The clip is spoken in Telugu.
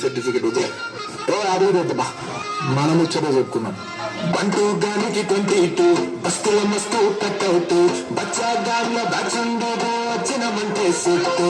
సర్టిఫికెట్ వదిలే అడుగుదబ్బా మనం ముచ్చట చెప్పుకున్నాం. బంటూ గానికి 22 బస్తుల మస్తు కట్అవుట్ బచ్చా గార్ల బ్యాచ్ ఉండేదో వచ్చినమంటే సెట్